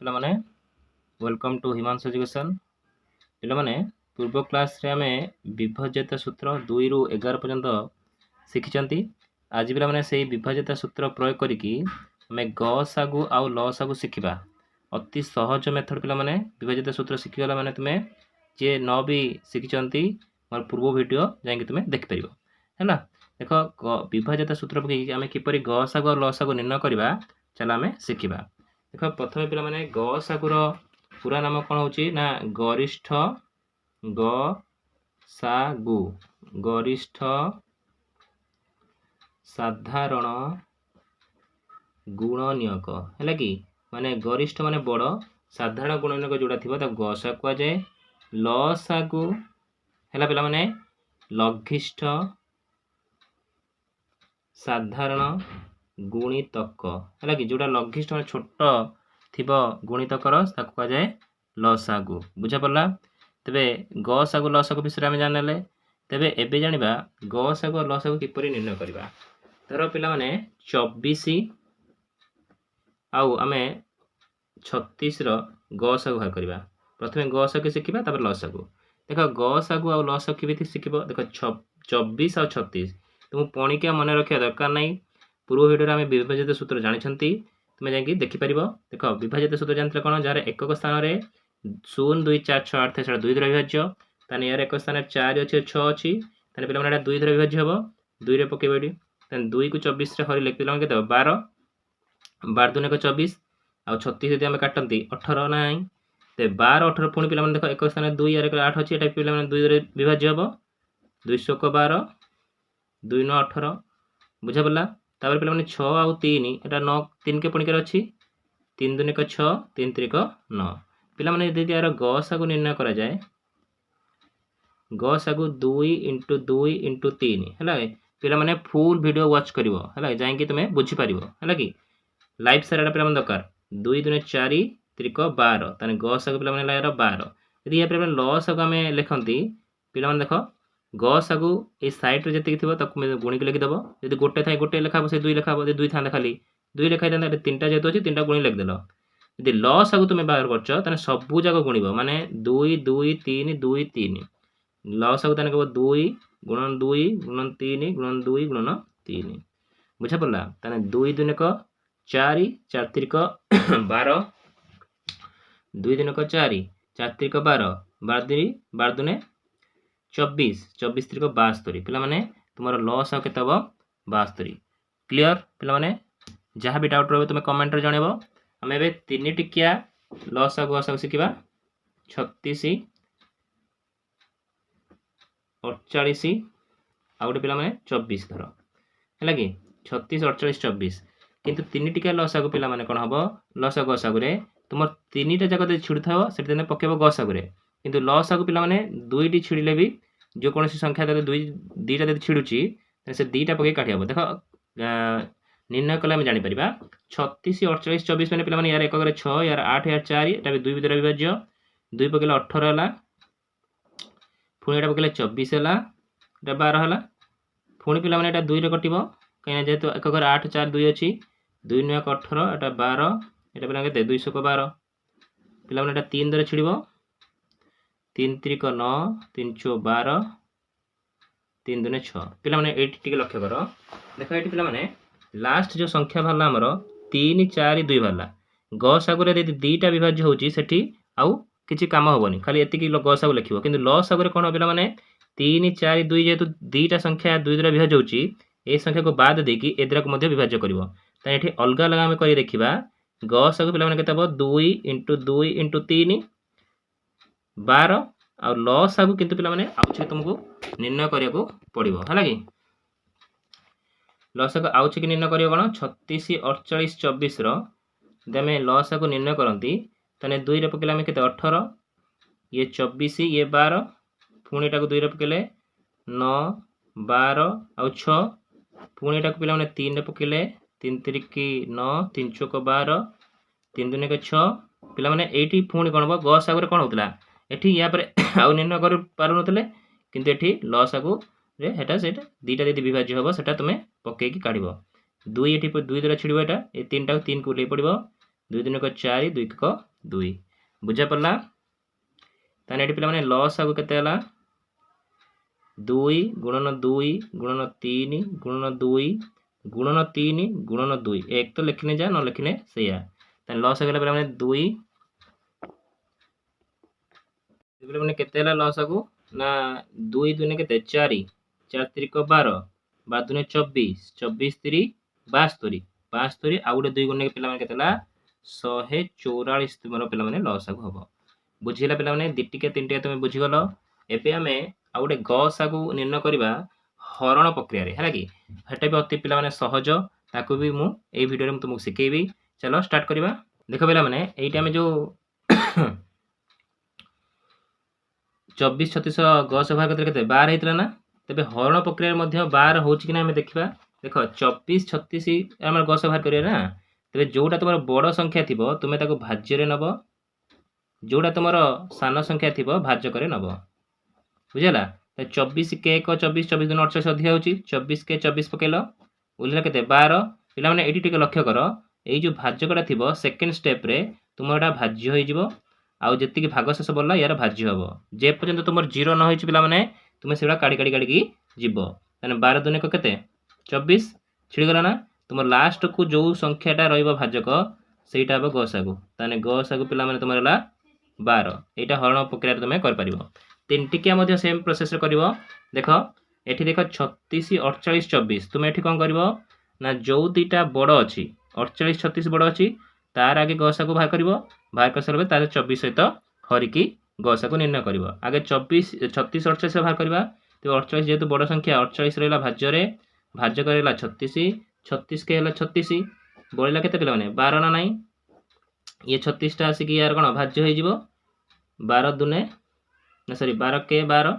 ପିଲାମାନେ welcome to Himanshu education. ପିଲାମାନେ ପୂର୍ବ କ୍ଲାସ୍ରେ ଆମେ ବିଭଜ୍ୟତା ସୂତ୍ର 2 ରୁ 11 ପର୍ଯ୍ୟନ୍ତ ଶିଖିଛନ୍ତି। ଆଜି ପିଲାମାନେ ସେହି ବିଭଜ୍ୟତା ସୂତ୍ର ପ୍ରୟୋଗ କରିକି ଆମେ ଗସାଗୁ ଆଉ ଲସାଗୁ ଶିଖିବା। ଅତି ସହଜ ମେଥଡ଼ ପିଲାମାନେ ବିଭଜ୍ୟତା ସୂତ୍ର ଶିଖିଗଲା ମାନେ ତୁମେ ଯିଏ ନ ବି ଶିଖିଛନ୍ତି ମୋର ପୂର୍ବ ଭିଡ଼ିଓ ଯାଇକି ତୁମେ ଦେଖିପାରିବ ହେଲା। ଦେଖ ବିଭଜ୍ୟତା ସୂତ୍ର ପକାଇକି ଆମେ କିପରି ଗସାଗୁ ଆଉ ଲସାଗୁ ନିର୍ଣ୍ଣୟ କରିବା ଚାଲ ଆମେ ଶିଖିବା। ଦେଖ ପ୍ରଥମେ ପିଲାମାନେ ଗସାଗୁର ପୁରା ନାମ କ'ଣ ହେଉଛି ନା ଗରିଷ୍ଠ ଗସାଗୁ, ଗରିଷ୍ଠ ସାଧାରଣ ଗୁଣନୀୟକ ହେଲା କି, ମାନେ ଗରିଷ୍ଠ ମାନେ ବଡ଼, ସାଧାରଣ ଗୁଣନୀୟକ ଯେଉଁଟା ଥିବ ତାକୁ ଗସାଗୁ କୁହାଯାଏ। ଲସାଗୁ ହେଲା ପିଲାମାନେ ଲଘିଷ୍ଠ ସାଧାରଣ ଗୁଣିତକ ହେଲା କି, ଯେଉଁଟା ଲଘିଷ୍ଠ ମାନେ ଛୋଟ ଥିବ ଗୁଣିତକର ତାକୁ କୁହାଯାଏ ଲସାଗୁ। ବୁଝା ପଡ଼ିଲା? ତେବେ ଗସାଗୁ ଲସାଗୁ ବିଷୟରେ ଆମେ ଜାଣିନେଲେ। ତେବେ ଏବେ ଜାଣିବା ଗସାଗୁ ଆଉ ଲସାଗୁ କିପରି ନିର୍ଣ୍ଣୟ କରିବା। ଧର ପିଲାମାନେ 24 ଆଉ ଆମେ 36ର ଗସାଗୁ ବାହାର କରିବା। ପ୍ରଥମେ ଗସାଗୁ ଶିଖିବା ତାପରେ ଲସାଗୁ। ଦେଖ ଗସାଗୁ ଆଉ ଲସାଗୁ କେମିତି ଶିଖିବ। ଦେଖ 24 ଆଉ 36 ତୁମକୁ ପଣିକିଆ ମନେ ରଖିବା ଦରକାର ନାହିଁ। ପୂର୍ବ ଭିଡ଼ିଓରେ ଆମେ ବିଭାଜ୍ୟତା ସୂତ୍ର ଜାଣିଛନ୍ତି, ତୁମେ ଯାଇକି ଦେଖିପାରିବ। ଦେଖ ବିଭାଜ୍ୟତା ସୂତ୍ର ଜାଣିଥିଲେ କ'ଣ, ଯାହାର ଏକକ ସ୍ଥାନରେ 0 2 4 6 8 ଥାଏ ସେଟା 2 ଦ୍ୱାରା ବିଭାଜ୍ୟ। ତାହେଲେ ୟାର ଏକ ସ୍ଥାନରେ 4 ଅଛି 6 ଅଛି, ତାହେଲେ ପିଲାମାନେ ଏଇଟା 2 ଦ୍ୱାରା ବିଭାଜ୍ୟ ହେବ। 2ରେ ପକେଇବ ଏଠି, ତାହେଲେ 2କୁ 24ରେ ହରିଲେ ପିଲାମାନେ କେତେ ହେବ 12, 12 2 24 ଆଉ 36 ଯଦି ଆମେ କାଟନ୍ତି 18 ନାହିଁ। ତେବେ 12 18 ପୁଣି ପିଲାମାନେ ଦେଖ ଏକ ସ୍ଥାନରେ 2 ୟାର 8 ଅଛି, ଏଟା ପିଲାମାନେ 2 ଦ୍ୱାରା ବିଭାଜ୍ୟ ହେବ। 2 12 2 9 18 ବୁଝା ପଡ଼ିଲା। ତାପରେ ପିଲାମାନେ 6 ଆଉ 3 ଏଟା 9 3 କେ ପଣିକାରେ ଅଛି, 3 2 6 3 3 9। ପିଲାମାନେ ଯଦି ଏହାର ଗସାଗୁ ନିର୍ଣ୍ଣୟ କରାଯାଏ, ଗସାଗୁ 2 × 2 × 3 ହେଲା। ପିଲାମାନେ ଫୁଲ୍ ଭିଡ଼ିଓ ୱାଚ୍ କରିବ ହେଲା, ଯାଇକି ତୁମେ ବୁଝିପାରିବ ହେଲା କି। ଲାଇଭ୍ ସାରା ପିଲାମାନେ ଦରକାର। 2 2 4 3 12, ତାହେଲେ ଗସାଗୁ ପିଲାମାନେ ହେଲା ଏହାର 12। ଯଦି ଏହା ପିଲାମାନେ ଲସାଗୁ ଆମେ ଲେଖନ୍ତି, ପିଲାମାନେ ଦେଖ ଗସାଗୁ এই ସାଇଡ଼୍ରେ ଯେତିକି ଥିବ ତାକୁ ଗୁଣିକି ଲେଖିଦେବ। ଯଦି ଗୋଟେ ଥାଏ ଗୋଟେ ଲେଖା ହେବ, ସେ 2 ଲେଖା ହେବ। ଯଦି 2 ଥାନ୍ତା ଖାଲି 2 ଲେଖା ହେଇଥାନ୍ତା, ଏଠି 3ଟା ଯେହେତୁ ଅଛି 3ଟା ଗୁଣି ଲେଖିଦେଲ। ଯଦି ଲସାଗୁ ତୁମେ ବାହାର କରୁଛ ତାହେଲେ ସବୁ ଯାକ ଗୁଣିବ, ମାନେ 2 2 3 2 3। ଲସାଗୁ ତାହେଲେ କେବଳ 2 ଗୁଣନ 2 ଗୁଣନ 3 ଗୁଣନ 2 ଗୁଣନ 3। ବୁଝା ପଡ଼ିଲା? ତାହେଲେ 2 2 4 4 3 12, 2 2 4 4 3 12 12 2 24 24 3 72। ପିଲାମାନେ ତୁମର ଲସାଗୁ କେତେ ହେବ 72। କ୍ଲିଅର ପିଲାମାନେ? ଯାହା ବି ଡାଉଟ୍ ରହିବ ତୁମେ କମେଣ୍ଟରେ ଜଣାଇବ। ଆମେ ଏବେ 3 ଟିକିଆ ଲସାଗୁ ଗସାଗୁ ଶିଖିବା। 36 48 ଆଉ ଗୋଟେ ପିଲାମାନେ 24 ଧର ହେଲା କି, 36 48 24। କିନ୍ତୁ 3 ଟିକିଆ ଲସାଗୁ ପିଲାମାନେ କ'ଣ ହେବ, ଲସାଗୁ ଗସାଗୁରେ ତୁମର 3ଟା ଯାକ ଯଦି ଛିଡ଼ୁଥିବ ସେଠି ଦିନେ ପକାଇବ ଗସାଗୁରେ। କିନ୍ତୁ ଲସାଗୁ ପିଲାମାନେ 2ଟି ଛିଡ଼ିଲେ ବି ଯେକୌଣସି ସଂଖ୍ୟା ଯଦି 2ଟା ଯଦି ଛିଡ଼ୁଛି ତାହେଲେ ସେ 2ଟା ପକାଇ କାଟି ହେବ। ଦେଖ ନିର୍ଣ୍ଣୟ କଲେ ଆମେ ଜାଣିପାରିବା। 36 48 24 ମାନେ ପିଲାମାନେ ୟାର ଏକକରେ 6, ୟାର 8, ୟାର 4, ଏଟା ବି 2 ଭିତରେ ବିଭାଜ୍ୟ। 2 ପକାଇଲେ 18 ହେଲା, ପୁଣି ଏଟା ପକାଇଲେ 24 ହେଲା, ଏଟା 12 ହେଲା। ପୁଣି ପିଲାମାନେ ଏଟା 2ରେ କଟିବ, କାହିଁକିନା ଯେହେତୁ ଏକକରେ 8 4 2 ଅଛି। 2 9 18, ଏଟା 12, ଏଟା ପିଲାମାନେ କେତେ 212। ପିଲାମାନେ ଏଟା 3 ଦ୍ୱାରା ଛିଡ଼ିବ, 3 3 9 3 12 3 2 6। ପିଲାମାନେ ଏଇଠି ଟିକେ ଲକ୍ଷ୍ୟ କର। ଦେଖ ଏଠି ପିଲାମାନେ ଲାଷ୍ଟ ଯେଉଁ ସଂଖ୍ୟା ବାହାରିଲା ଆମର 3 4 2 ବାହାରିଲା। ଗସାଗୁରେ ଯଦି 2ଟା ବିଭାଜ୍ୟ ହେଉଛି ସେଠି ଆଉ କିଛି କାମ ହେବନି, ଖାଲି ଏତିକି ଗସାଗୁ ଲେଖିବ। କିନ୍ତୁ ଲସାଗୁରେ କ'ଣ ପିଲାମାନେ 3 4 2 ଯେହେତୁ 2ଟା ସଂଖ୍ୟା 2 ଦ୍ୱାରା ବିଭାଜ୍ୟ ହେଉଛି, এই ସଂଖ୍ୟାକୁ ବାଦ ଦେଇକି ଏ ଦ୍ୱାରାକୁ ମଧ୍ୟ ବିଭାଜ୍ୟ କରିବ। ତାହେଲେ ଏଠି ଅଲଗା ଅଲଗା ଆମେ କରି ଦେଖିବା। ଗସାଗୁ ପିଲାମାନେ କେତେ ହେବ 2 × 2 × 3 12। ଆଉ ଲସାଗୁ କିନ୍ତୁ ପିଲାମାନେ ଆଉଛେ ତୁମକୁ ନିର୍ଣ୍ଣୟ କରିବାକୁ ପଡ଼ିବ ହେଲା କି। ଲସାଗୁ ଆଉଛେ କି ନିର୍ଣ୍ଣୟ କରିବ କ'ଣ, 36 48 24ର ଯଦି ଆମେ ଲସାଗୁ ନିର୍ଣ୍ଣୟ କରନ୍ତି ତାହେଲେ 2ରେ ପକାଇଲେ ଆମେ କେତେ 18, ଇଏ 24 ଇଏ 12, ପୁଣି ଏଟାକୁ 2ରେ ପକାଇଲେ 9 12 ଆଉ 6, ପୁଣି ଏଟାକୁ ପିଲାମାନେ 3ରେ ପକାଇଲେ 3 3 9 3 12 3 2 6। ପିଲାମାନେ ଏଇଠି ପୁଣି କ'ଣ ହେବ, ଗସାଗୁରେ କ'ଣ ହେଉଥିଲା ଏଠି ୟା ପରେ ଆଉ ନିର୍ଣ୍ଣୟ କରିପାରୁନଥିଲେ, କିନ୍ତୁ ଏଠି ଲସାଗୁରେ ସେଇଟା 2ଟା ଯଦି ବିଭାଜ୍ୟ ହେବ ସେଟା ତୁମେ ପକାଇକି କାଢ଼ିବ। 2 ଏଠି 2 ଦ୍ୱାରା ଛିଡ଼ିବ, ଏଟା ଏ 3ଟାକୁ 3କୁ ଓହ୍ଲାଇ ପଡ଼ିବ। 2 2 4 2 1 2 बुझा पड़ला ताने एठी पिला माने लसागु केते हला 2 गुणन 2 गुणन 3 गुणन 2 गुणन 3 गुणन 2 एक तो लिखने जा न लिखने सैया ताने लसागु पिला माने 2 पिला माने केते हला लसागु ना 2 2 केते 4 4 3 12 12 2 24 24 3 72 72 आ गुटे 2 गुणे पिला माने केते हला 144 तुमरो पिला माने लसागु हबो बुझिला पिला माने दिटिके तीनटिके तुमे बुझी गलो एबे हमें आ गुटे गसागु निर्णय करबा हरण प्रक्रिया रे हैला कि हेटा भी अति पिला माने सहज ताकू भी मु ए वीडियो रे तुमको सिखेबी चलो स्टार्ट करबा देखो पिला माने एटा में जो 24 36 गस भाग करते केते 12 हेतला ना तबे हरण प्रक्रिया मध्ये 12 होची कि ना हमें देखिबा देखो 24 36 हमर गस भाग करिया ना तबे जोटा तुम्हार बड़ संख्या थिबो तुमे ताको भाज्य रे नबो जोड़ा तुम सान संख्या थी भाज्य करे नब बुझेगा 24 के 1 24 24 दिन 48 अधिक हो 24 के 24 पकेल उल्ला के 12 पिला माने एटी टिके लक्ष्य कर ये जो भाज्यकटा थी सेकेंड स्टेप रे तुम एटा भाज्य हो आउ जी भाग शेष बोला यार भाज्य हम जे पर्यंत तुम जीरो न हो पिला माने तुम से काड़ी काड़ी काड़ी जीव ताने 12 दुने के 24 छिड़गला ना तुम लास्ट को जो संख्याटा भाजक सेटा हम गसागु ताने गसागु पिला माने तुम 12 यहाँ हरण प्रक्रिया तुम कर तीन टिकिया सेम प्रोसेस कर देख ये देख 36 48 24 तुम ये कौन कर ना जो दुटा बड़ अच्छी 48 36 बड़ अच्छी तार आगे गसा को बाहर कर सारे तार 24 सहित हरिकी गसा को निर्णय कर आगे 24 36 48 बाहर करवा तो 48 जेहेतु बड़ संख्या 48 रहा भाज्य भाज्य कर 36 36 के 36 बढ़ला के पे 12 ना नाई ये 36 टा आसिक यार कौन भाज्य हो 12 दुने ना सॉरी 12 के 12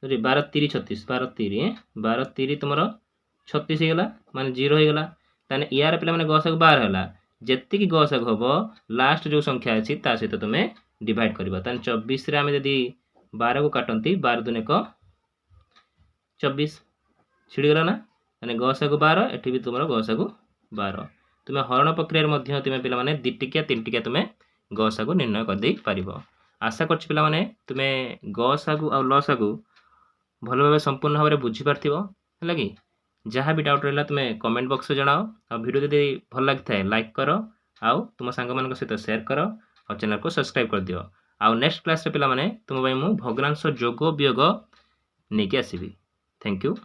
सॉरी 12 3 36 12 3 तुम 36 होगा माने 0 होगा ताने यार पे मैंने गसागु 12 है जी गसागु हम लास्ट जो संख्या अच्छी सहित तुम डिवाइड करवा 24 आम जदि 12 को काटती 12 दुने 24 छिड़गला ना माने गसागु 12 एटी भी तुम गसागु 12 तुम्हें हरण प्रक्रिया तुम पे दिटिकिया तीन टिकिया तुम गसागु निर्णय कर दे पार आशा कर पे तुम्हें गसागु आ लसागु भल भाव संपूर्ण भाव में बुझीपार है कि जहाँ भी डाउट रहा तुम्हें कमेंट बॉक्स में जनाओ आ वीडियो जब भल लगी है लाइक कर आउ तुम सांग मान सहित शेयर कर और चैनल को सब्सक्राइब कर दियो आउ नेक्स्ट क्लास रे पिला माने तुम भाई मु भग्नांश जोग वियोग नहीं आसबि थैंक यू।